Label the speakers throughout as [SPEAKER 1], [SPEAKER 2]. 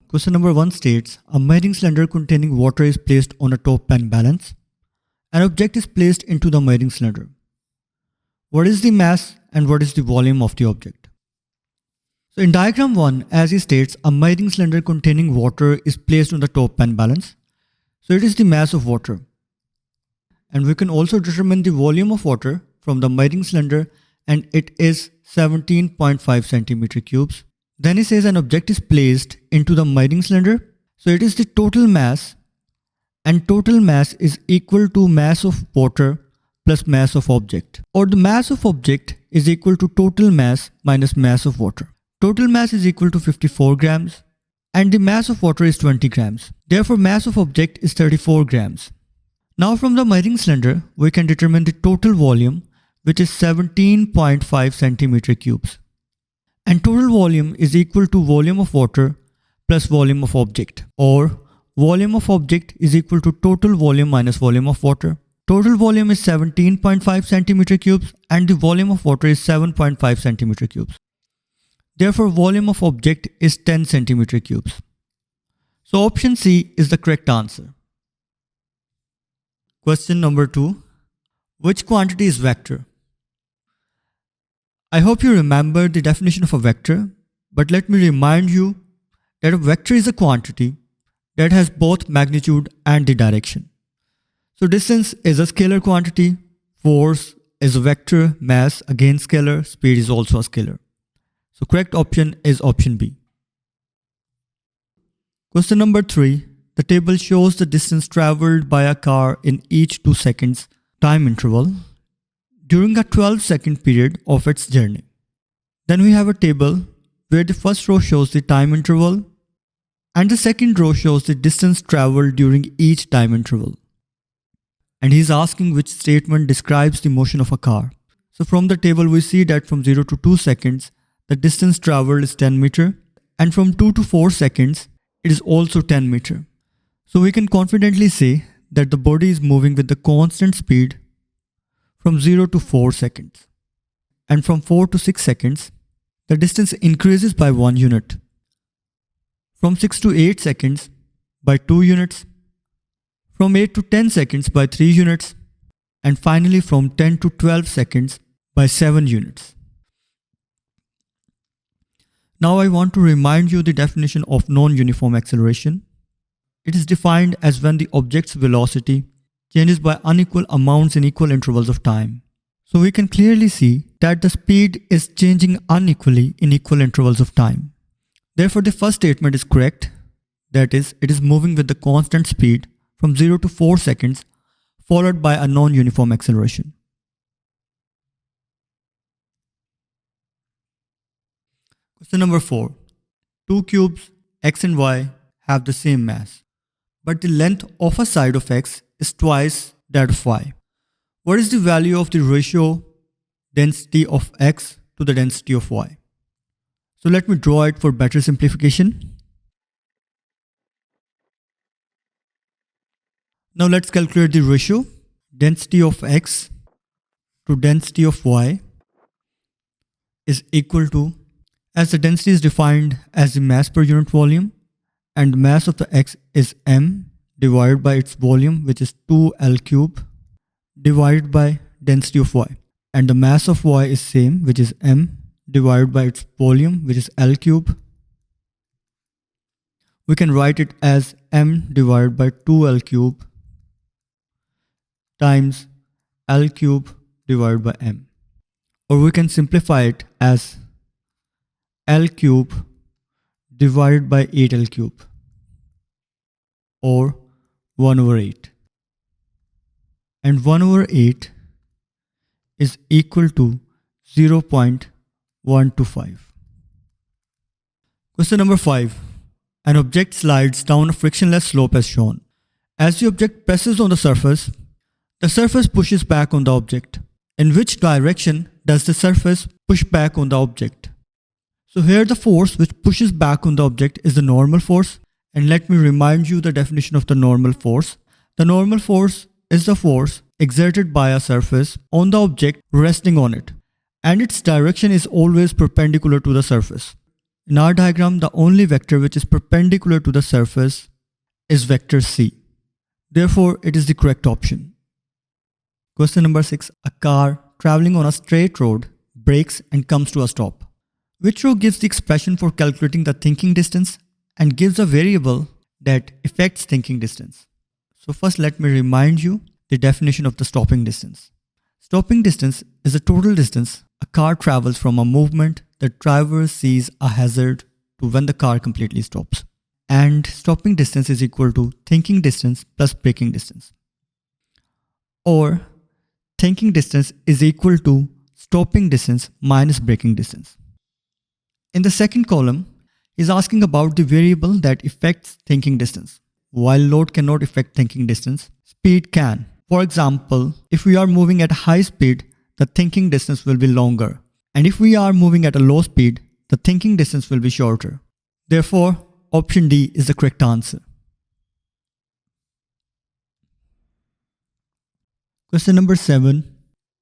[SPEAKER 1] Question number 1 states, a miring cylinder containing water is placed on a top pen balance. An object is placed into the miring cylinder. What is the mass and what is the volume of the object? So in diagram 1, as it states, a miring cylinder containing water is placed on the top pen balance. So it is the mass of water. And we can also determine the volume of water from the miring cylinder, and it is 17.5 centimeter cubes. Then it says an object is placed into the miring cylinder. So it is the total mass, and total mass is equal to mass of water plus mass of object, or the mass of object is equal to total mass minus mass of water. Total mass is equal to 54 grams and the mass of water is 20 grams. Therefore, mass of object is 34 grams. Now from the miring cylinder, we can determine the total volume, which is 17.5 centimeter cubes. And total volume is equal to volume of water plus volume of object, or volume of object is equal to total volume minus volume of water. Total volume is 17.5 centimeter cubes and the volume of water is 7.5 centimeter cubes. Therefore, volume of object is 10 centimeter cubes. So option C is the correct answer. Question number 2. Which quantity is vector? I hope you remember the definition of a vector, but let me remind you that a vector is a quantity that has both magnitude and the direction. So distance is a scalar quantity, force is a vector, mass again scalar, speed is also a scalar. So correct option is option B. Question number 3. The table shows the distance traveled by a car in each 2 seconds time interval during a 12-second period of its journey. Then we have a table where the first row shows the time interval and the second row shows the distance traveled during each time interval. And he is asking which statement describes the motion of a car. So from the table we see that from 0 to 2 seconds, the distance traveled is 10 meter, and from 2 to 4 seconds, it is also 10 meter. So we can confidently say that the body is moving with the constant speed from 0 to 4 seconds. And from 4 to 6 seconds, the distance increases by 1 unit. From 6 to 8 seconds, by 2 units. From 8 to 10 seconds, by 3 units. And finally from 10 to 12 seconds, by 7 units. Now I want to remind you the definition of non-uniform acceleration. It is defined as when the object's velocity changes by unequal amounts in equal intervals of time. So we can clearly see that the speed is changing unequally in equal intervals of time. Therefore, the first statement is correct. That is, it is moving with the constant speed from 0 to 4 seconds, followed by a non-uniform acceleration. Question number 4. Two cubes, x and y, have the same mass, but the length of a side of x is twice that of y. What is the value of the ratio density of x to the density of y? So let me draw it for better simplification. Now let's calculate the ratio. Density of x to density of y is equal to, as the density is defined as the mass per unit volume, and the mass of the x is m divided by its volume, which is 2L cube, divided by density of y. And the mass of y is same, which is m divided by its volume, which is L cube. We can write it as m divided by 2L cube times L cube divided by m. Or we can simplify it as L cube divided by 8L cube, or 1 over 8. And 1 over 8 is equal to 0.125. Question number 5. An object slides down a frictionless slope as shown. As the object presses on the surface pushes back on the object. In which direction does the surface push back on the object? So here the force which pushes back on the object is the normal force. And let me remind you the definition of the normal force. The normal force is the force exerted by a surface on the object resting on it, and its direction is always perpendicular to the surface. In our diagram, the only vector which is perpendicular to the surface is vector c. Therefore, it is the correct option. Question number 6. A car traveling on a straight road brakes and comes to a stop. Which row gives the expression for calculating the thinking distance and gives a variable that affects thinking distance? So first let me remind you the definition of the stopping distance. Stopping distance is the total distance a car travels from a movement the driver sees a hazard to when the car completely stops. And stopping distance is equal to thinking distance plus braking distance. Or thinking distance is equal to stopping distance minus braking distance. In the second column, is asking about the variable that affects thinking distance. While load cannot affect thinking distance, speed can. For example, if we are moving at high speed, the thinking distance will be longer. And if we are moving at a low speed, the thinking distance will be shorter. Therefore, option D is the correct answer. Question number 7.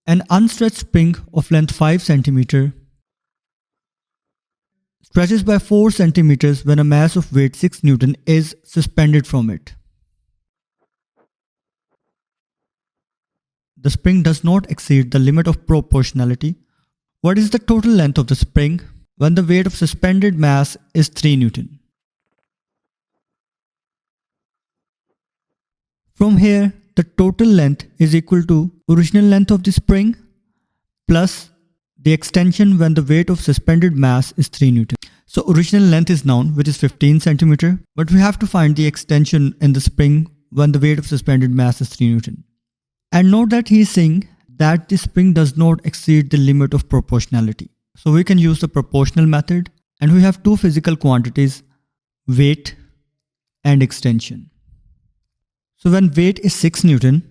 [SPEAKER 1] An unstretched spring of length 5 cm stretches by 4 cm when a mass of weight 6 Newton is suspended from it. The spring does not exceed the limit of proportionality. What is the total length of the spring when the weight of suspended mass is 3 Newton? From here, the total length is equal to original length of the spring plus the extension when the weight of suspended mass is 3 Newton. So original length is known, which is 15 cm, but we have to find the extension in the spring when the weight of suspended mass is 3 Newton. And note that he is saying that the spring does not exceed the limit of proportionality. So we can use the proportional method, and we have two physical quantities, weight and extension. So when weight is 6 Newton,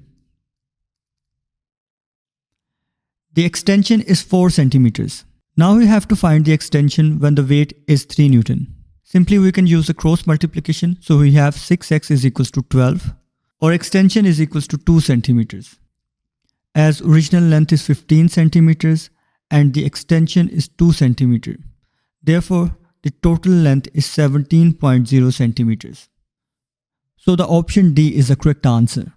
[SPEAKER 1] the extension is 4 centimeters. Now we have to find the extension when the weight is 3 Newton. Simply we can use the cross multiplication. So we have 6x is equals to 12, or extension is equals to 2 centimeters. As original length is 15 centimeters and the extension is 2 centimeters. Therefore, the total length is 17.0 centimeters. So the option D is the correct answer.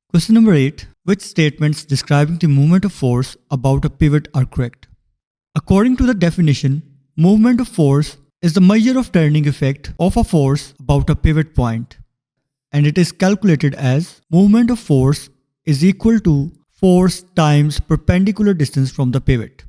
[SPEAKER 1] Question number 8. Which statements describing the movement of force about a pivot are correct? According to the definition, movement of force is the measure of turning effect of a force about a pivot point, and it is calculated as movement of force is equal to force times perpendicular distance from the pivot.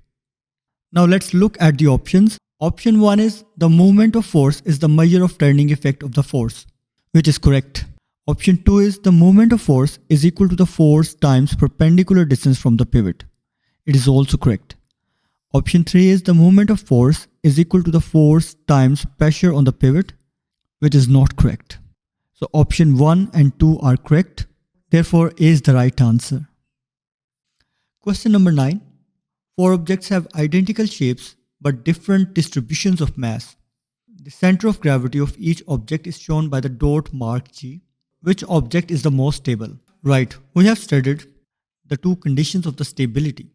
[SPEAKER 1] Now let's look at the options. Option 1 is the movement of force is the measure of turning effect of the force, which is correct. Option 2 is the moment of force is equal to the force times perpendicular distance from the pivot. It is also correct. Option 3 is the moment of force is equal to the force times pressure on the pivot, which is not correct. So option 1 and 2 are correct. Therefore, A is the right answer. Question number 9. 4 objects have identical shapes but different distributions of mass. The center of gravity of each object is shown by the dot mark G. Which object is the most stable? Right, we have studied the two conditions of the stability.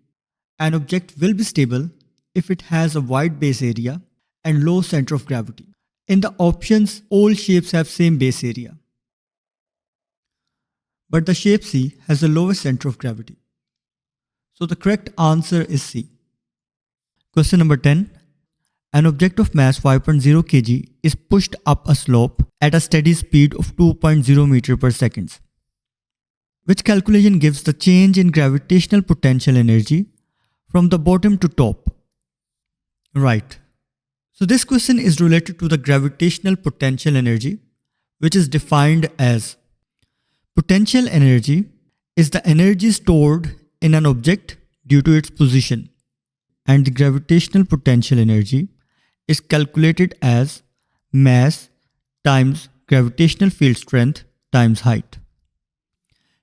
[SPEAKER 1] An object will be stable if it has a wide base area and low center of gravity. In the options, all shapes have same base area. But the shape C has the lowest center of gravity. So the correct answer is C. Question number 10. An object of mass 5.0 kg is pushed up a slope at a steady speed of 2.0 meter per second. Which calculation gives the change in gravitational potential energy from the bottom to top? Right. So this question is related to the gravitational potential energy, which is defined as potential energy is the energy stored in an object due to its position, and the gravitational potential energy is calculated as mass times gravitational field strength times height.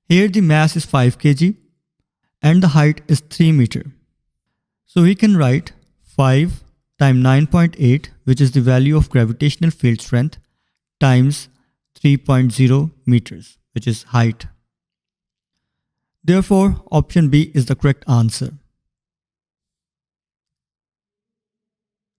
[SPEAKER 1] Here the mass is 5 kg and the height is 3 meter. So we can write 5 times 9.8, which is the value of gravitational field strength, times 3.0 meters, which is height. Therefore, option B is the correct answer.